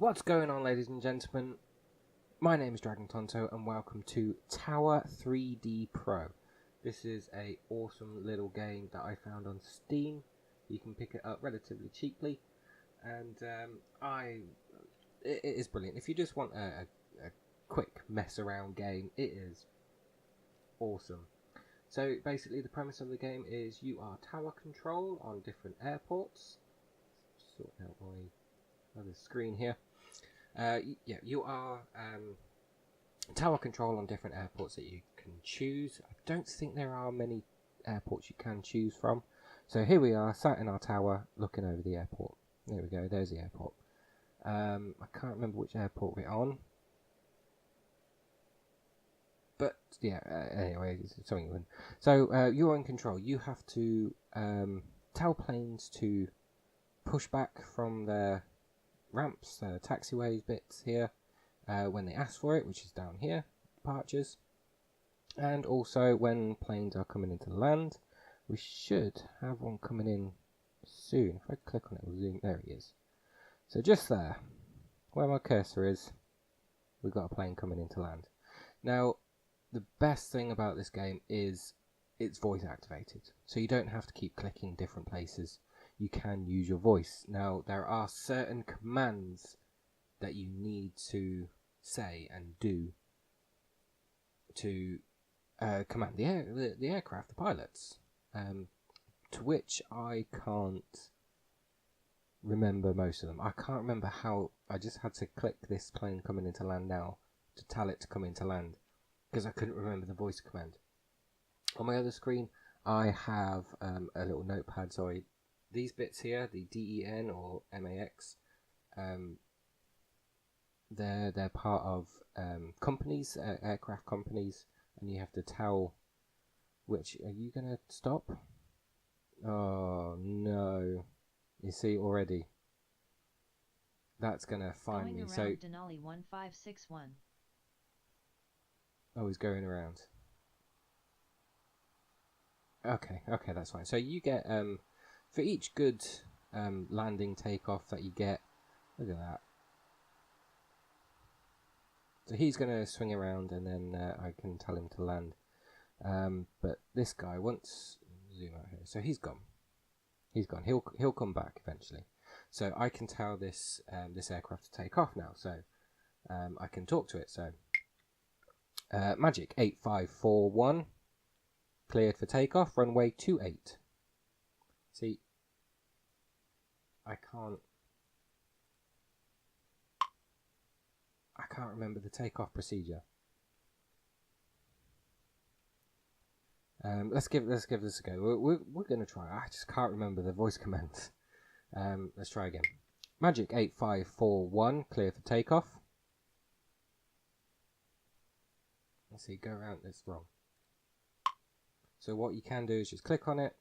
What's going on, ladies and gentlemen? My name is Dragontonto and welcome to Tower 3D Pro. This is a awesome little game that I found on Steam. You can pick it up relatively cheaply, and it is brilliant. If you just want a quick mess around game, it is awesome. So basically the premise of the game is you are tower control on different airports. Sort out my other screen here. You are tower control on different airports that you can choose. I don't think there are many airports you can choose from. So here we are, sat in our tower, looking over the airport. There we go, there's the airport. I can't remember which airport we're on. But, yeah, anyway, it's something good. So, you're in control. You have to tell planes to push back from their ramps, taxiways bits here, when they ask for it, which is down here, departures. And also when planes are coming into land. We should have one coming in soon. If I click on it, we'll zoom. There he is. So just there, where my cursor is, we've got a plane coming into land. Now, the best thing about this game is it's voice activated, so you don't have to keep clicking different places. You can use your voice. Now, there are certain commands that you need to say and do to command the aircraft, the pilots, to which I can't remember most of them. I can't remember how. I just had to click this plane coming into land now to tell it to come into land, because I couldn't remember the voice command. On my other screen, I have a little notepad. Sorry, these bits here, the DEN or MAX, they're part of companies, aircraft companies, and you have to tell which. Are you gonna stop? Oh no! You see already. That's gonna find me. So Denali 1561. Oh, he's going around. Okay, that's fine. So you get for each good landing takeoff that you get. Look at that. So he's going to swing around, and then I can tell him to land. But this guy, once zoom out here, so he's gone. He's gone. He'll come back eventually. So I can tell this this aircraft to take off now. So I can talk to it. So Magic 8541, cleared for takeoff. Runway 28. See, I can't remember the takeoff procedure. Let's give this a go. We're going to try. I just can't remember the voice commands. Let's try again. Magic 8541, clear for takeoff. Let's see, go around. That's wrong. So what you can do is just click on it,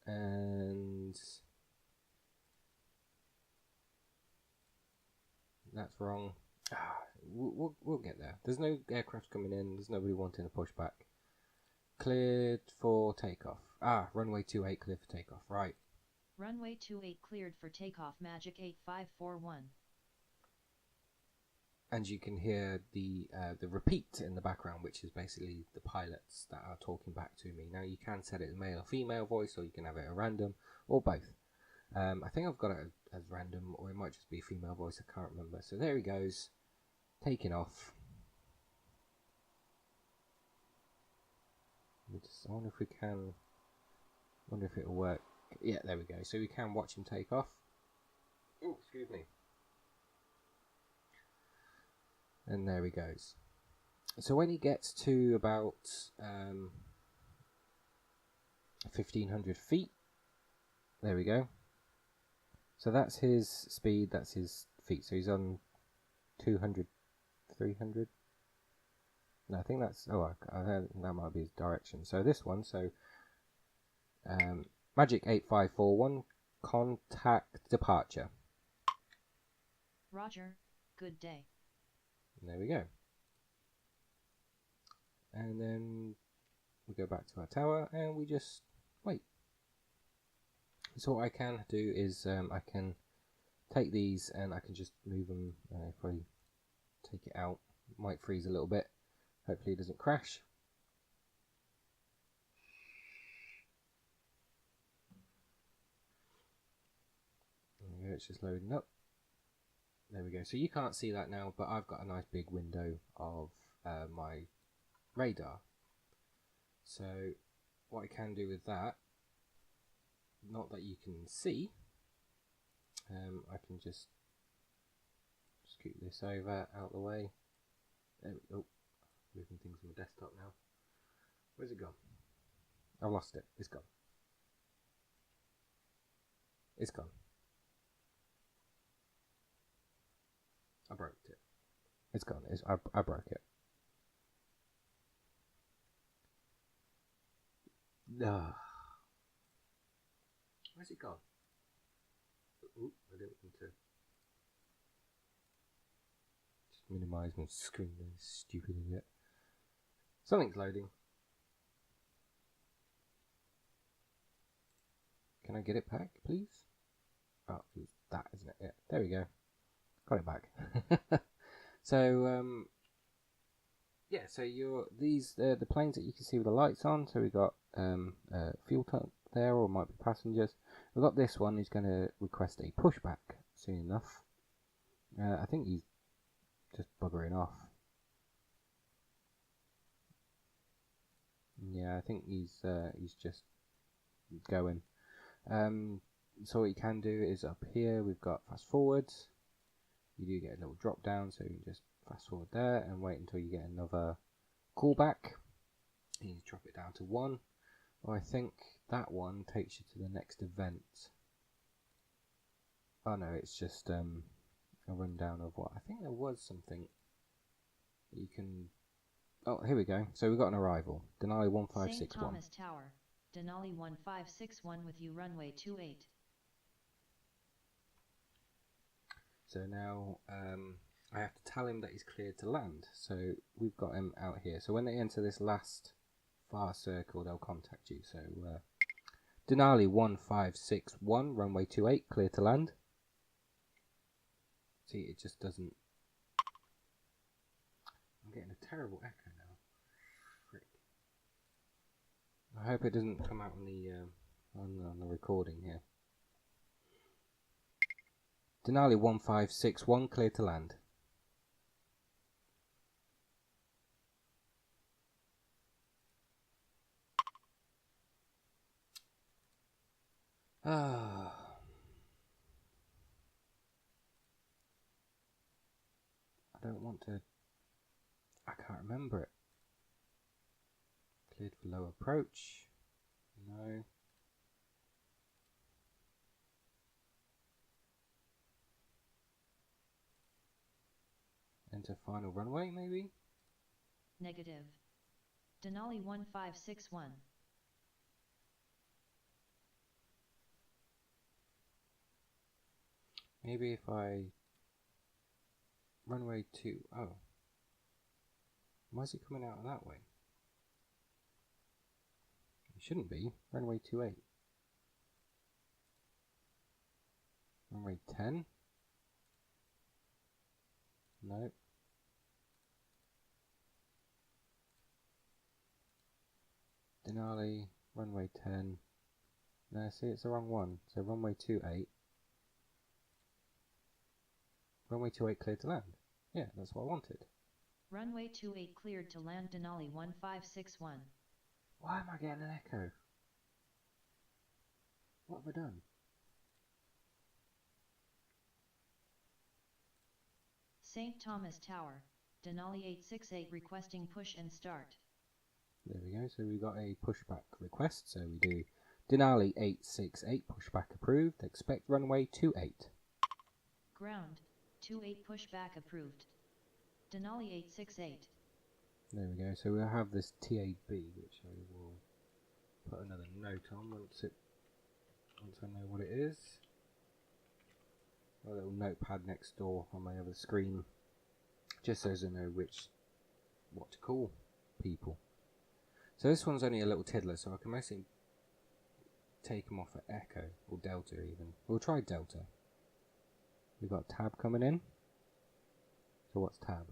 and that's wrong. We'll get there. There's no aircraft coming in. There's nobody wanting to push back. Cleared for takeoff. Runway 28 cleared for takeoff. Right. Runway 28 cleared for takeoff. Magic 8541. And you can hear the repeat in the background, which is basically the pilots that are talking back to me. Now you can set it as male or female voice, or you can have it at random, or both. I think I've got it as random, or it might just be female voice. I can't remember. So there he goes, taking off. I wonder if we can. Wonder if it'll work. Yeah, there we go. So we can watch him take off. Oh, excuse me. And there he goes. So when he gets to about 1,500 feet, there we go. So that's his speed, that's his feet. So he's on 200, 300. No, I think that's, that might be his direction. So this one, so Magic 8541, contact departure. Roger, good day. And there we go. And then we go back to our tower and we just wait. So what I can do is I can take these and I can just move them. If I take it out, it might freeze a little bit. Hopefully it doesn't crash. There we go, it's just loading up. There we go. So you can't see that now, but I've got a nice big window of my radar. So what I can do with that, not that you can see, I can just scoot this over out the way. There we go. Moving things on the desktop now. Where's it gone? I've lost it. It's gone. It's gone. I broke it. It's gone. I broke it. Ah. Where's it gone? Ooh, I didn't want to just minimise my screen. Stupid idiot. Something's loading. Can I get it back, please? Oh, it's that, isn't it? Yeah, there we go. Got it back. So, yeah. So these the planes that you can see with the lights on. So we got fuel tank there, or might be passengers. We've got this one. He's going to request a pushback soon enough. I think he's just buggering off. Yeah, I think he's just going. So what you can do is up here we've got fast forwards. You do get a little drop down, so you can just fast forward there and wait until you get another callback. You can drop it down to 1. Well, I think that one takes you to the next event. Oh no, it's just a rundown of what I think there was something you can. Oh, here we go. So we've got an arrival. Denali 1561. St. Thomas Tower, Denali 1561 with you runway 28. So now I have to tell him that he's cleared to land. So we've got him out here. So when they enter this last far circle, they'll contact you. So Denali 1561, runway 28, clear to land. See, it just doesn't. I'm getting a terrible echo now. Frick. I hope it doesn't come out on the recording here. Denali 1561, clear to land. Ah. I don't want to. I can't remember it. Cleared for low approach. No. Enter final runway, maybe? Negative. Denali 1561. Maybe if I... Runway 2. Oh. Why is it coming out that way? It shouldn't be. Runway 28. Runway 10? No. Denali, runway 10. No, see, it's the wrong one. So runway 28. Runway 28 cleared to land. Yeah, that's what I wanted. Runway 28 cleared to land Denali 1561. Why am I getting an echo? What have I done? St. Thomas Tower, Denali 868 requesting push and start. There we go, so we got a pushback request, so we do Denali 868, pushback approved, expect runway 28. Ground, 28 pushback approved. Denali 868. There we go, so we'll have this TAB, which I will put another note on once I know what it is. A little notepad next door on my other screen, just so as I know what to call people. So this one's only a little tiddler, so I can mostly take them off at Echo, or Delta even. We'll try Delta. We've got tab coming in. So what's tab?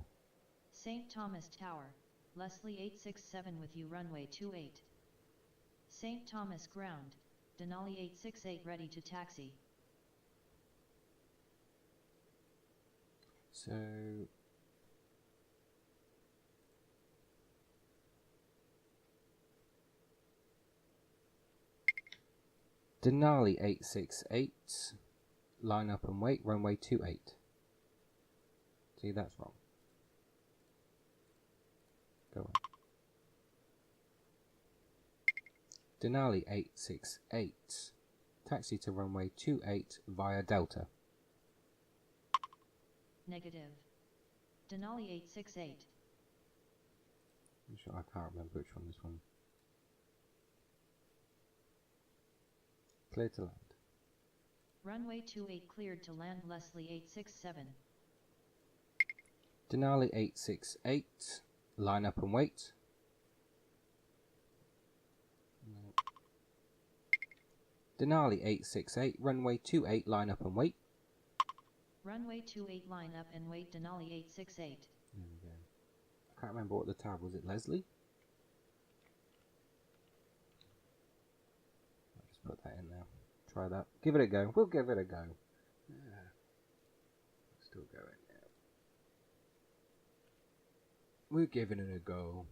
St. Thomas Tower, Leslie 867 with you runway 28. St. Thomas Ground, Denali 868 ready to taxi. So Denali 868, line up and wait, runway 28. See, that's wrong. Go on. Denali 868, taxi to runway 28 via Delta. Negative. Denali 868. I'm sure I can't remember which one this one. Clear to land. Runway 28 cleared to land Leslie 867. Denali 868, line up and wait. No. Denali 868, runway 28, line up and wait. Runway 28 line up and wait Denali 868. There we go. I can't remember what the tab was. It Leslie? I'll just put that in there. Try that. Give it a go. We'll give it a go. Yeah. Still going now. We're giving it a go.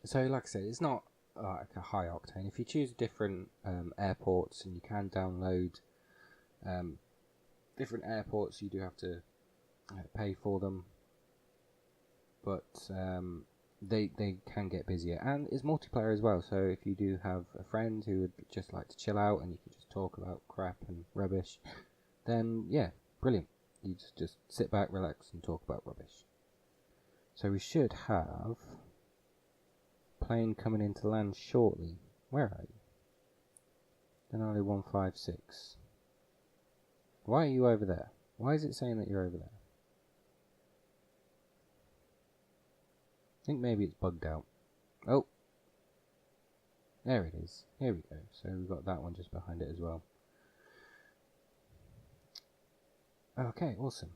So, like I said, it's not like a high octane. If you choose different airports, and you can download different airports, you do have to pay for them. But they can get busier, and it's multiplayer as well. So if you do have a friend who would just like to chill out and you can just talk about crap and rubbish, then yeah, brilliant. You just sit back, relax, and talk about rubbish. So we should have plane coming into land shortly. Where are you? Denali 156. Why are you over there? Why is it saying that you're over there? I think maybe it's bugged out. Oh, there it is. Here we go. So we've got that one just behind it as well. Okay, awesome.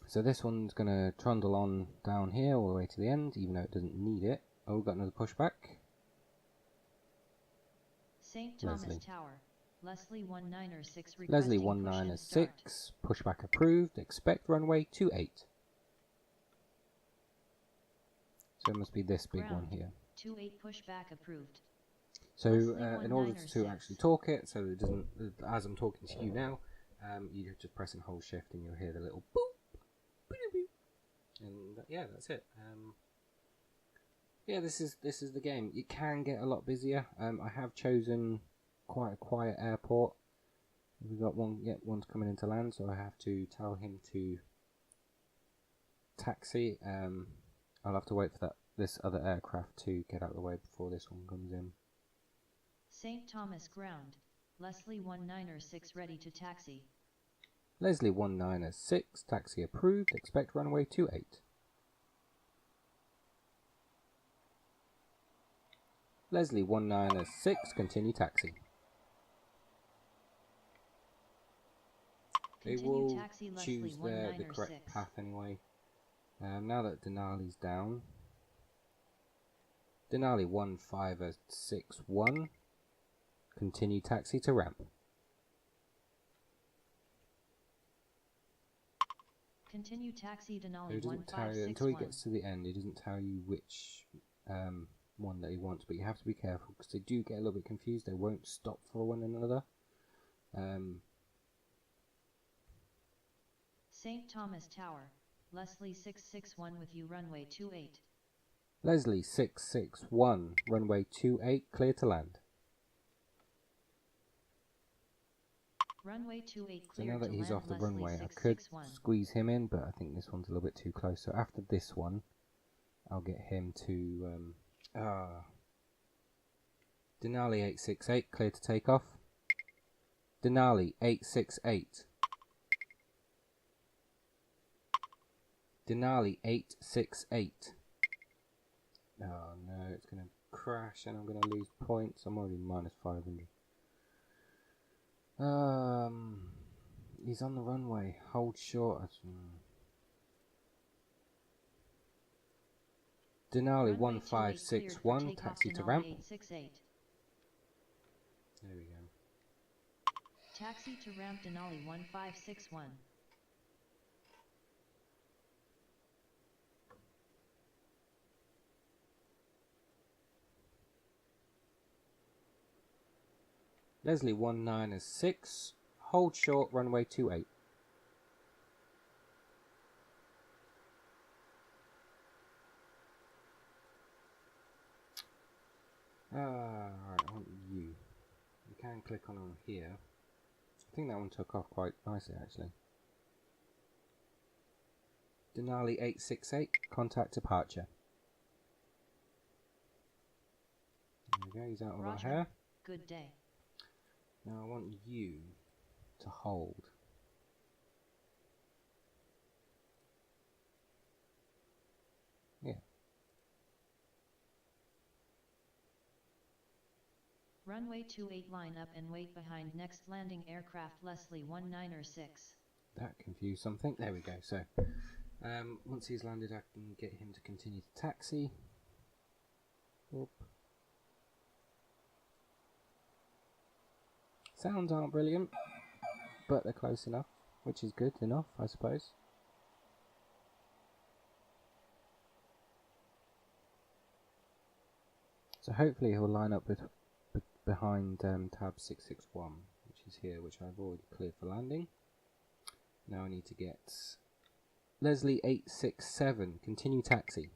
So this one's going to trundle on down here all the way to the end, even though it doesn't need it. Oh, we've got another pushback. St. Thomas Tower, Leslie 196 requesting Leslie push and 196, pushback approved. Expect runway 28. So it must be this big one here. 28 pushback approved. So in order to actually talk it, so it doesn't, as I'm talking to you now, you just press and hold shift and you'll hear the little boop, boop, boop, and yeah, that's it. Yeah, this is the game. It can get a lot busier. I have chosen quite a quiet airport. We've got one's coming into land, so I have to tell him to taxi. I'll have to wait for this other aircraft to get out of the way before this one comes in. St. Thomas Ground, Leslie 196 ready to taxi. Leslie 196, taxi approved. Expect runway 28. Leslie 196, continue taxi. They will choose the correct path anyway. Now that Denali's down, Denali 1561, continue taxi to ramp. Continue taxi Denali So he doesn't tell you, until he gets to the end, he doesn't tell you which one that he wants, but you have to be careful because they do get a little bit confused. They won't stop for one another. St. Thomas Tower, Leslie 661 with you runway 28. Leslie 661, runway 28, clear to land. Runway 28 So clear now that to he's land, off the Leslie runway, 661. I could squeeze him in, but I think this one's a little bit too close. So after this one, I'll get him to Denali 868, clear to take off. Denali 868. Denali 868. Oh no, it's going to crash and I'm going to lose points. I'm already minus 500. He's on the runway. Hold short. Denali 1561, taxi to ramp. 868. There we go. Taxi to ramp Denali 1561. Leslie 196, hold short, runway 28. Right, I want you. You can click on here. I think that one took off quite nicely actually. Denali 868, contact departure. There we go, he's out of our hair. Good day. Now I want you to hold. Yeah. Runway 28 line up and wait behind next landing aircraft Leslie 196. That confused something. There we go. So once he's landed I can get him to continue to taxi. Oop. Sounds aren't brilliant, but they're close enough, which is good enough, I suppose. So hopefully he'll line up with behind tab 661, which is here, which I've already cleared for landing. Now I need to get Leslie 867, continue taxi.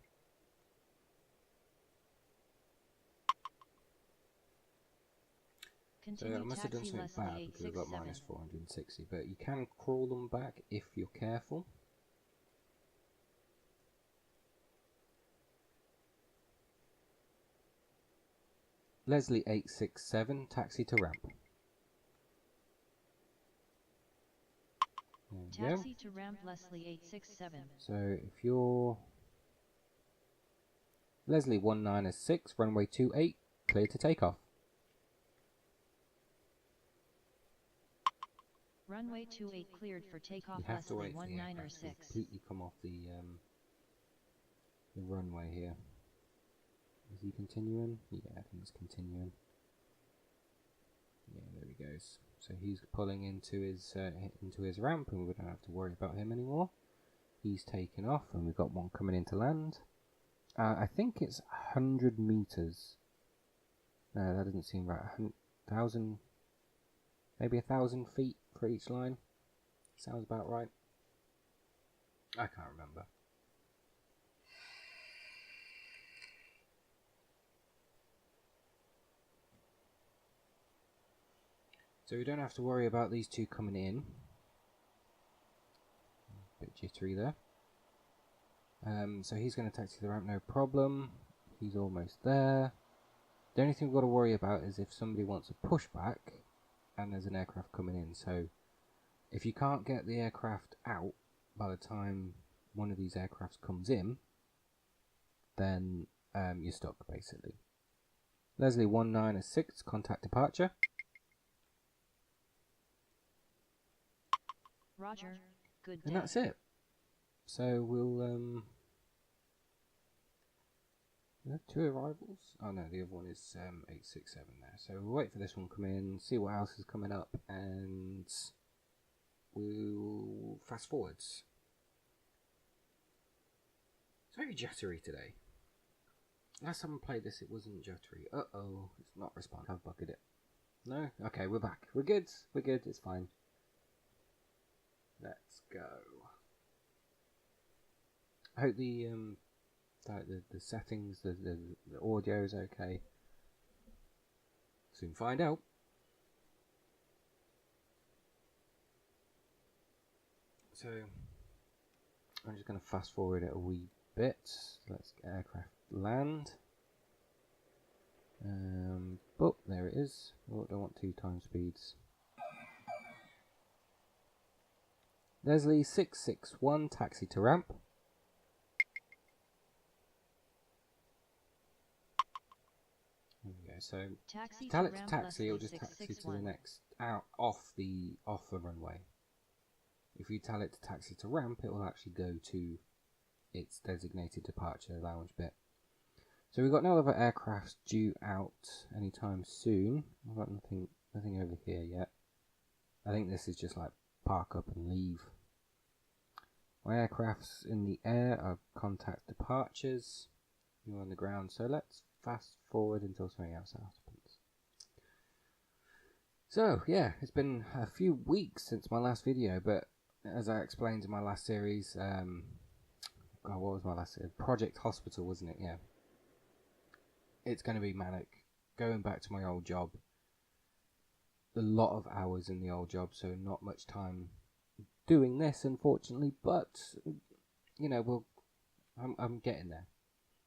Continue so I must have done something bad because I've got minus 460, but you can crawl them back if you're careful. Leslie 867, taxi to ramp. Taxi to ramp Leslie 867. So if you're Leslie 196, runway 28, clear to take off. Runway 28 cleared for takeoff. You have to Leslie wait for the aircraft to 1906. completely come off the runway here. Is he continuing? Yeah, I think he's continuing. Yeah, there he goes. So he's pulling into his ramp, and we don't have to worry about him anymore. He's taken off, and we've got one coming in to land. I think it's 100 meters. No, that doesn't seem right. 1,000, maybe 1,000 feet for each line. Sounds about right. I can't remember. So we don't have to worry about these two coming in. A bit jittery there. So he's going to taxi the ramp, no problem. He's almost there. The only thing we've got to worry about is if somebody wants a pushback and there's an aircraft coming in. So if you can't get the aircraft out by the time one of these aircrafts comes in, then you're stuck basically. Leslie 196, contact departure. Roger, good day. And that's it. So we'll we have two arrivals. Oh no, the other one is 867 there. So we'll wait for this one to come in, see what else is coming up, and we'll fast forwards. It's very jittery today. Last time I played this, it wasn't jittery. Uh-oh, it's not responding. I've bugged it. No? Okay, we're back. We're good. We're good. It's fine. Let's go. I hope the settings, the audio is okay. Soon find out. So I'm just going to fast forward it a wee bit. Let's get aircraft land. Oh, there it is. Oh, I don't want 2 times speeds. Leslie 661, taxi to ramp. There we go. So if Taxi you tell to it to ramp taxi, it'll Leslie just taxi to the 661. next off the runway. If you tell it to taxi to ramp, it will actually go to its designated departure lounge bit. So we've got no other aircrafts due out anytime soon. I've got nothing over here yet. I think this is just like park up and leave. My aircrafts in the air are contact departures. You're on the ground, so let's fast forward until something else happens. So yeah, it's been a few weeks since my last video, but as I explained in my last series, what was my last series? Project Hospital, wasn't it? Yeah. It's going to be manic. Going back to my old job. A lot of hours in the old job, so not much time doing this, unfortunately. But you know, I'm getting there.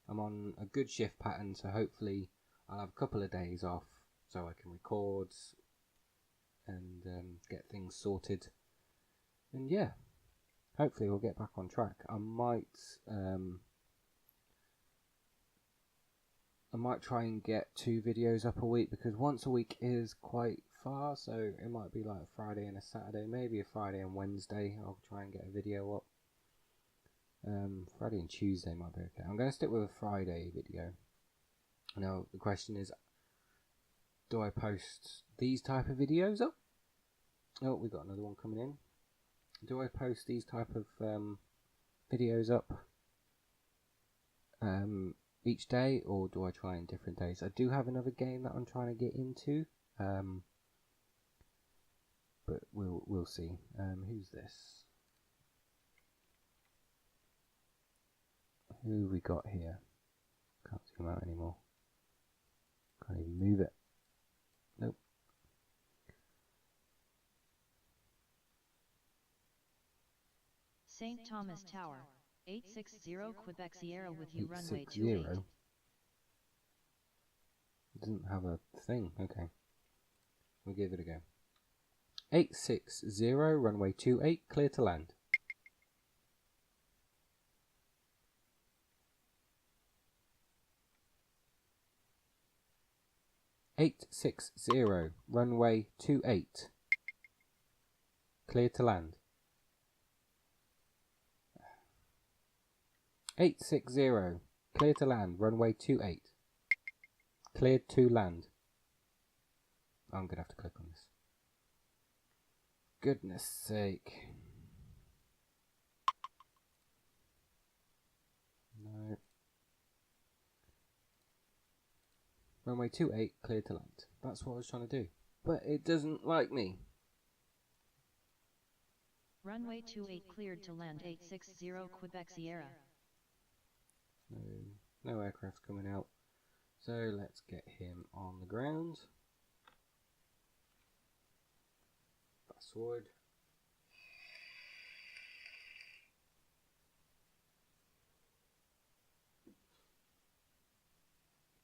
I'm on a good shift pattern, so hopefully I'll have a couple of days off, so I can record and get things sorted. And yeah, hopefully we'll get back on track. I might try and get 2 videos up a week, because once a week is quite far, so it might be like a Friday and a Saturday, maybe a Friday and Wednesday. I'll try and get a video up. Friday and Tuesday might be okay. I'm going to stick with a Friday video. Now the question is, do I post these type of videos up? Oh, we got another one coming in. Do I post these type of videos up each day, or do I try in different days? I do have another game that I'm trying to get into, but we'll see. Who's this? Who have we got here? Can't see him out anymore. Can't even move it. Nope. St. Thomas Tower, 860 Quebec Sierra with you runway 28. Doesn't have a thing. Okay. We'll give it a go. 860 runway 28, clear to land. runway 28, clear to land. 860, clear to land, runway 28. Cleared to land. I'm going to have to click on this. Goodness sake. No. Runway 28, cleared to land. That's what I was trying to do. But it doesn't like me. Runway 28 cleared to land 860 Quebec Sierra. No aircraft coming out. So let's get him on the ground. Fast forward.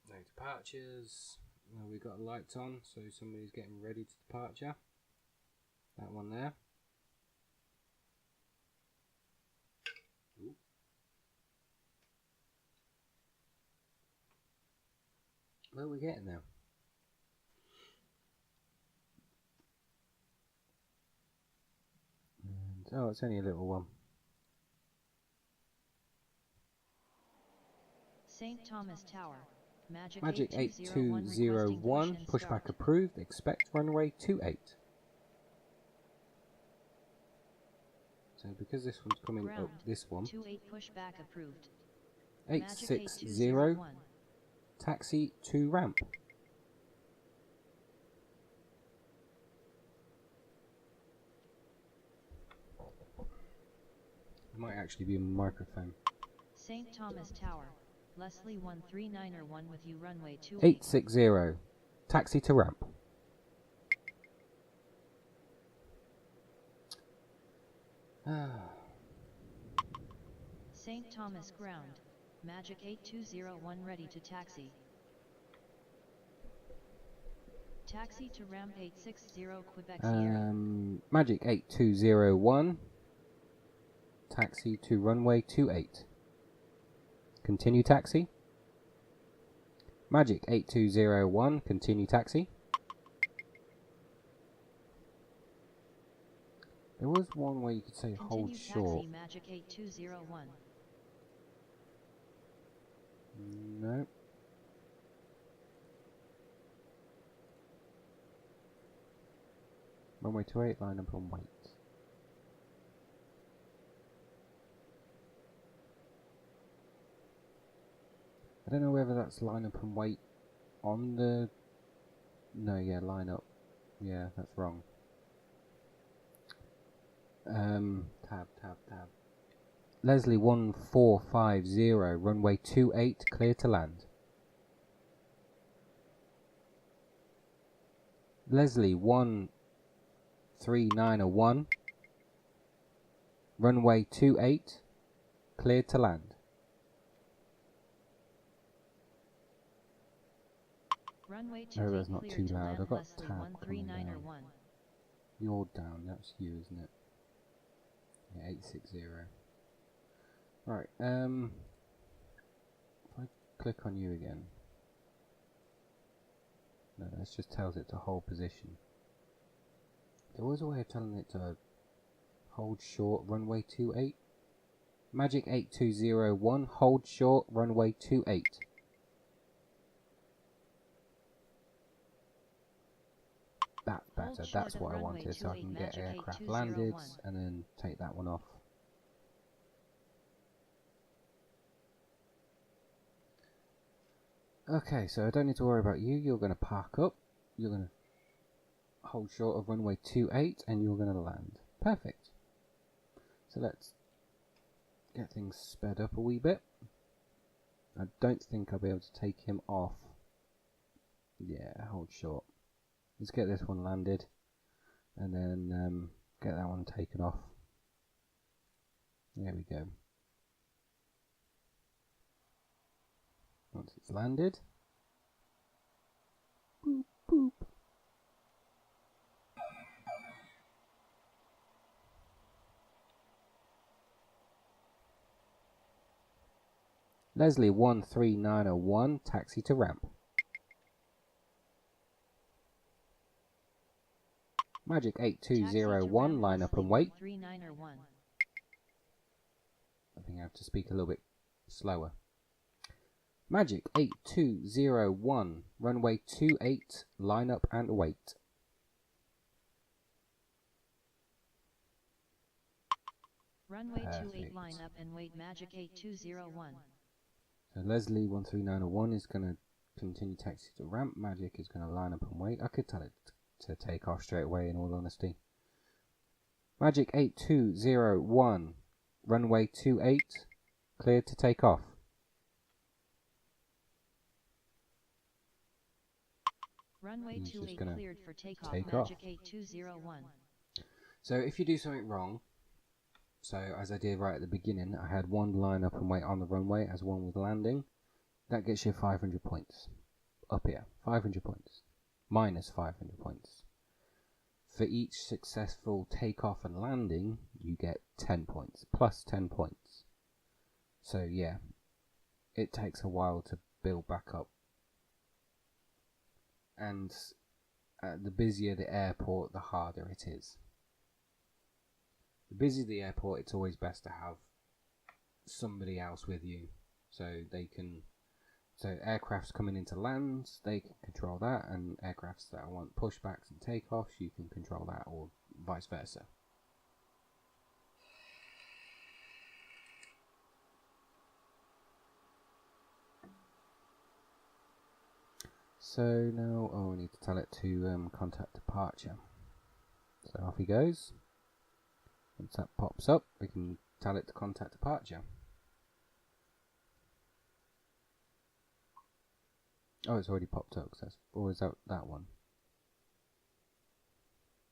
No departures. No, we've got lights on, so somebody's getting ready to departure. That one there. Ooh. Where are we getting now? And, oh, it's only a little one. St. Thomas Tower, Magic 8201, pushback approved, expect runway 28. So because this one's coming up, this one. 28 pushback approved. 860, taxi to ramp. It might actually be a microphone. St. Thomas Tower, Leslie 13901 with you runway 28. 860, taxi to ramp. St. Thomas ground, Magic 8201 ready to taxi. Taxi to ramp 860 Quebec Sierra. Magic 8201, taxi to runway 28. Continue taxi. Magic 8201, continue taxi. There was one where you could say hold Continue short. taxi Magic 8201. No. Runway 28, line up and wait. I don't know whether that's line up and wait on the... No, yeah, line up. Yeah, that's wrong. Tab. Leslie 1450, runway 28, clear to land. Leslie 13901, runway 28, clear to land. Runway I hope 28 that's not cleared too to loud. land I've got Leslie tab coming down. 13901. You're down, that's you, isn't it? Yeah, 860. Right, if I click on you again. No, this just tells it to hold position. There was a way of telling it to hold short, runway 28. Magic 8201, hold short, runway 28. That's better, that's what I wanted, so I can get aircraft landed and then take that one off. Okay, so I don't need to worry about you. You're going to park up, you're going to hold short of runway 28, and you're going to land. Perfect. So let's get things sped up a wee bit. I don't think I'll be able to take him off. Yeah, hold short. Let's get this one landed, and then get that one taken off. There we go. Once it's landed, boop, boop. Leslie 13901, taxi to ramp. Magic 8201, line up and wait. I think I have to speak a little bit slower. Magic 8201, runway 28, line up and wait. Runway 28, line up and wait, Magic 8201. So Leslie 13901 is going to continue taxi to ramp. Magic is going to line up and wait. I could tell it to take off straight away, in all honesty. Magic 8201, runway 28, cleared to take off. Runway 28 cleared for takeoff, take Magic off. 8201. So if you do something wrong, so as I did right at the beginning, I had one line up and wait on the runway as one was landing, that gets you 500 points. Up here, 500 points. Minus 500 points. For each successful takeoff and landing, you get 10 points, plus 10 points. So yeah, it takes a while to build back up. And the busier the airport, the harder it is. The busier the airport, it's always best to have somebody else with you, so they can. So aircrafts coming into land, they can control that, and aircrafts that want pushbacks and takeoffs, you can control that, or vice versa. So now, we need to tell it to contact departure. So off he goes. Once that pops up, we can tell it to contact departure. Oh, it's already popped up, because that's always that one.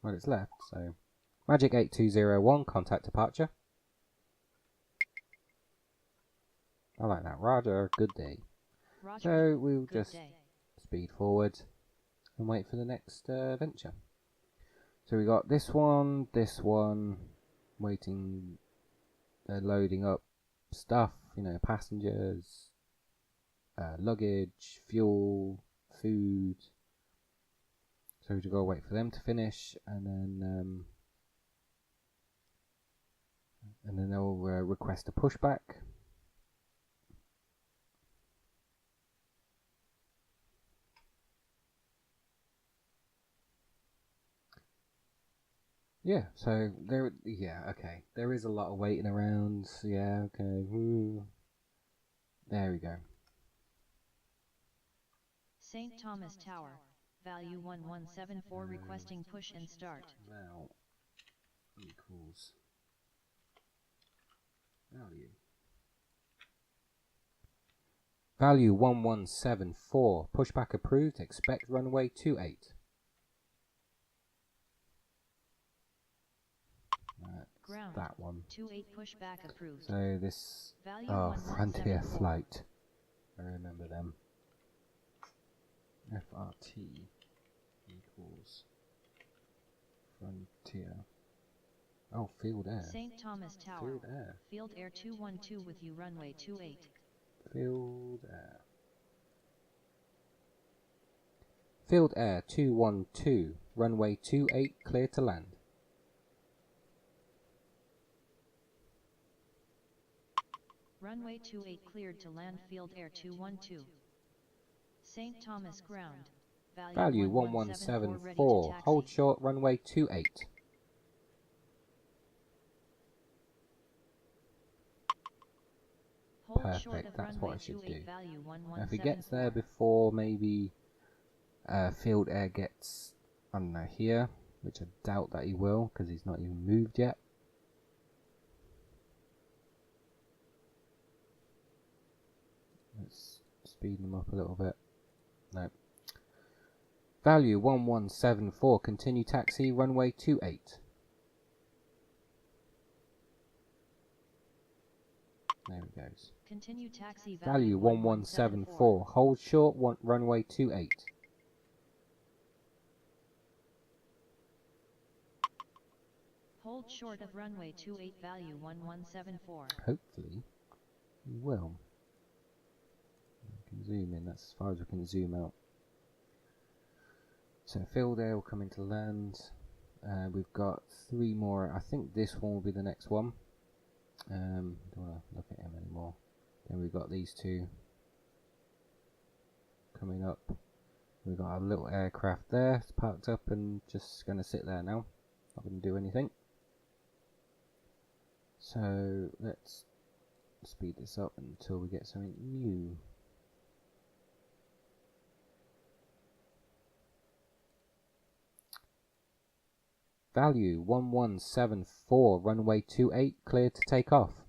Well, it's left, so... Magic 8201, contact departure. I like that. Roger, good day. Roger, so we'll good just day. Speed forward and wait for the next venture. So we got this one, waiting, loading up stuff, passengers, luggage, fuel, food. So we just gotta wait for them to finish, and then they'll request a pushback. Yeah, so there. Yeah, okay. There is a lot of waiting around. Yeah, okay. Ooh. There we go. St. Thomas Tower, value 1174 requesting push and start. Now equals value 1174. Pushback approved. Expect runway 28. Ground, that one. 28 pushback approved. So this Value Frontier 1174. Flight. I remember them. FRT equals Frontier. Oh, Field Air. St. Thomas Tower, Field Air. Field Air 212 with you runway 28. Field Air. Field Air 212, runway 28, clear to land. Runway 28 cleared to land. Field Air 212. St. Thomas ground, Value 1174, hold short, runway 28. Hold Perfect, short of that's what I should do. Value Now if he gets 1174. there before maybe Field Air gets, I don't know, here, which I doubt that he will because he's not even moved yet. Let's speed them up a little bit. No. Value 1174, continue taxi, runway 28. There it goes. Continue taxi. Value 1174, hold short, runway 28. Hold short of runway 28. Value 1174. Hopefully, he will. I can zoom in, that's as far as I can zoom out. So Field Air will come into land. We've got 3 more. I think this one will be the next one. Don't want to look at him anymore. Then we've got these 2 coming up. We've got our little aircraft there. It's parked up and just going to sit there now. Not going to do anything. So let's speed this up until we get something new. Value 1174, runway 28, cleared to take off.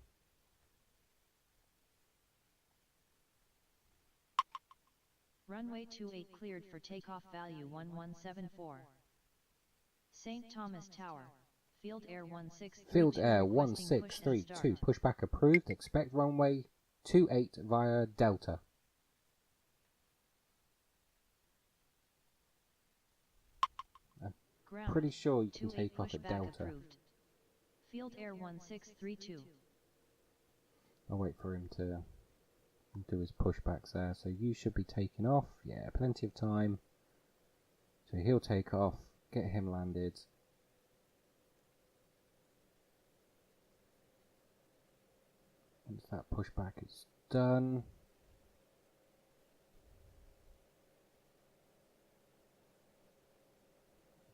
Runway 28 cleared for takeoff. Value 1174. St. Thomas Tower, Field Air 1632. Field Air 1632, pushback approved. Expect runway 28 via Delta. Ground, Pretty sure you can 28 take off at pushback Delta. approved. Field Air 1632. I'll wait for him to do his pushbacks there. So you should be taking off. Yeah, plenty of time. So he'll take off, get him landed. Once that pushback is done.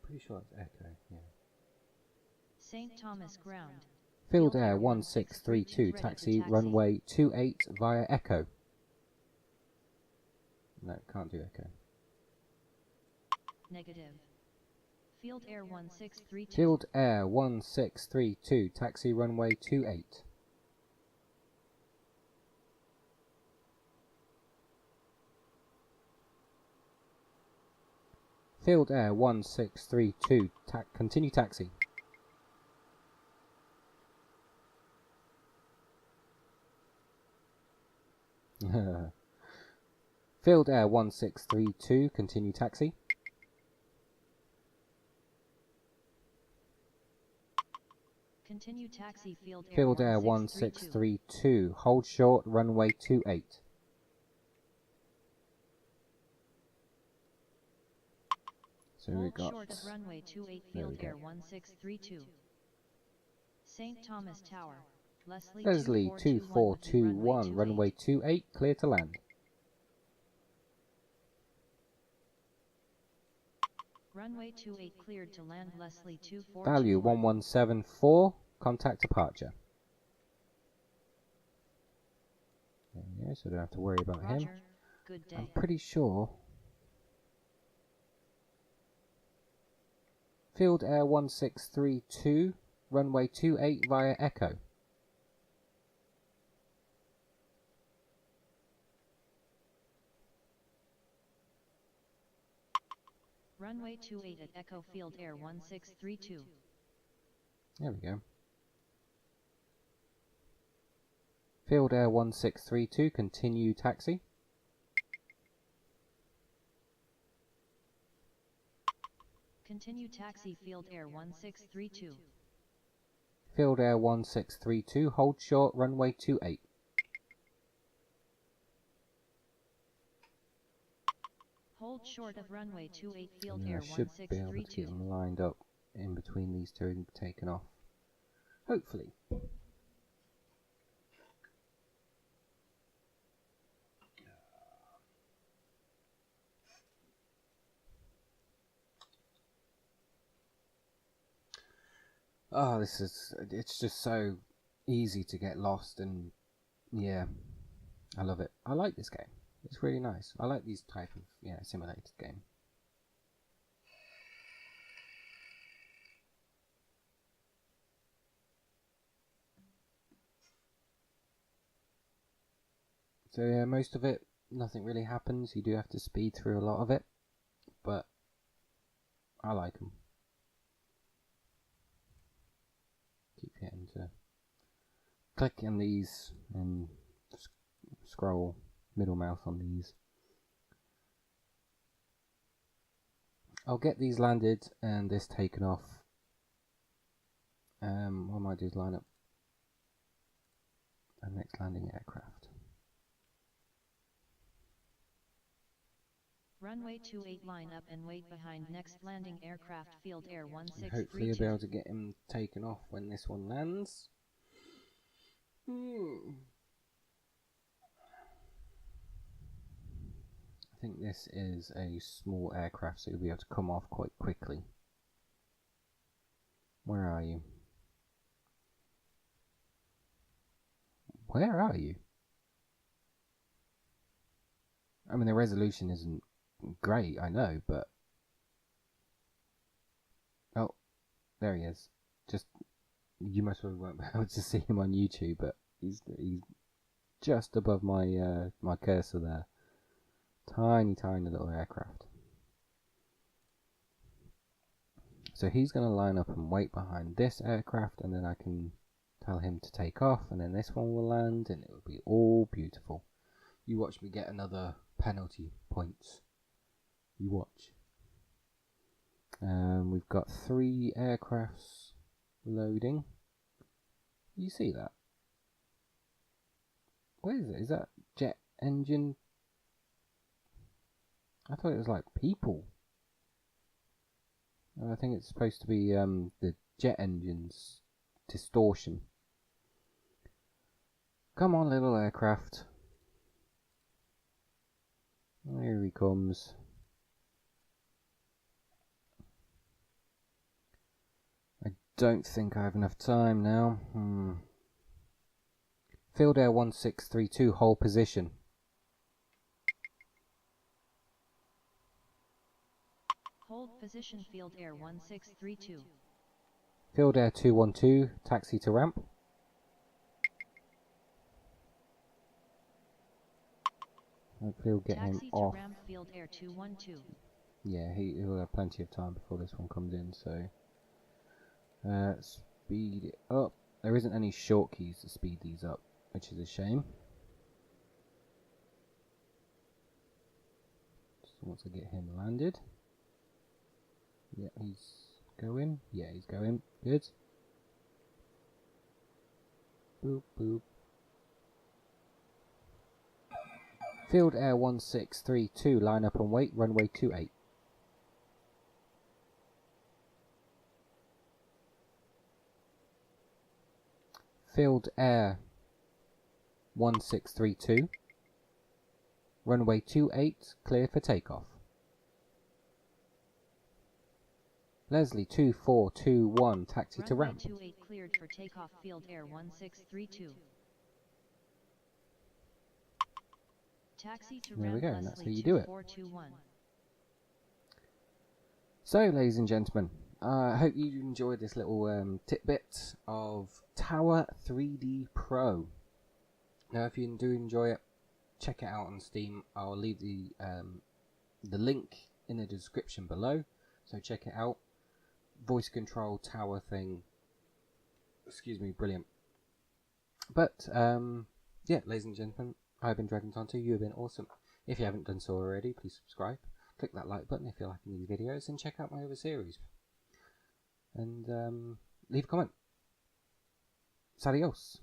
Pretty sure it's Echo, yeah. St. Thomas ground. Field Air 1632, taxi runway 28 via Echo. No, can't do Echo. Negative. Field Air 1632. Field Air 1632, taxi runway 28. Field Air 1632, continue taxi. Field Air 1632, continue taxi. Continue taxi. Field Air, Field Air 1632, hold short, runway 28. So we got. Short of runway 28 Field Air 1632. St. Thomas Tower, Leslie 2421, runway 28, clear to land. Runway 28 cleared to land, Leslie 2421. Value 1174, contact departure. There we go, so I don't have to worry about him. Good day. I'm pretty sure. Field Air 1632, runway 28 via Echo. Runway 28 at Echo, Field Air 1632. There we go. Field Air 1632, continue taxi. Continue taxi, Field Air 1632. Field Air 1632, hold short, runway 28. Hold short of runway 28, Field And Air I should be able to 1632. get them lined up in between these two and taken off. Hopefully. Oh, it's just so easy to get lost, and yeah, I love it. I like this game. It's really nice. I like these type of, simulated game. So yeah, most of it, nothing really happens. You do have to speed through a lot of it, but I like them. Keep getting to click on these and scroll middle mouse on these. I'll get these landed and this taken off. What I might do is line up a next landing aircraft. Runway 28 line up and wait behind next landing aircraft, Field Air 1632. Hopefully I'll be able to get him taken off when this one lands. I think this is a small aircraft, so you'll be able to come off quite quickly. Where are you? Where are you? I mean, the resolution isn't great, I know, but... Oh, there he is. Just, you most probably won't be able to see him on YouTube, but he's just above my my cursor there. Tiny, tiny little aircraft. So he's going to line up and wait behind this aircraft, and then I can tell him to take off, and then this one will land, and it will be all beautiful. You watch me get another penalty points. You watch. We've got 3 aircrafts loading. You see that? What is it? Is that jet engine? I thought it was like people. I think it's supposed to be the jet engine's distortion. Come on, little aircraft. Here he comes. I don't think I have enough time now. Field Air 1632, hold position. Hold position, Field Air 1632. Field Air 212, taxi to ramp. Hopefully we'll get him off. Taxi to ramp, Field Air 212. Yeah, he'll have plenty of time before this one comes in, so... speed it up. There isn't any short keys to speed these up, which is a shame. Just once I get him landed. Yeah, he's going. Yeah, he's going. Good. Boop, boop. Field Air 1632, line up and wait, runway 28. Field Air 1632. Runway 28, clear for takeoff. Leslie 2421, taxi to Runway ramp. 28 cleared for takeoff. Field Air 1632. Taxi to There we ramp. go, and that's Leslie how you do it. 2421. So, ladies and gentlemen, I hope you enjoyed this little tidbit of Tower 3D Pro. Now, if you do enjoy it, check it out on Steam. I'll leave the link in the description below, so check it out. Voice control tower thing. Excuse me, brilliant. But yeah, ladies and gentlemen, I've been Dragontonto. You have been awesome. If you haven't done so already, please subscribe. Click that like button if you're liking these videos, and check out my other series. And leave a comment. Adios.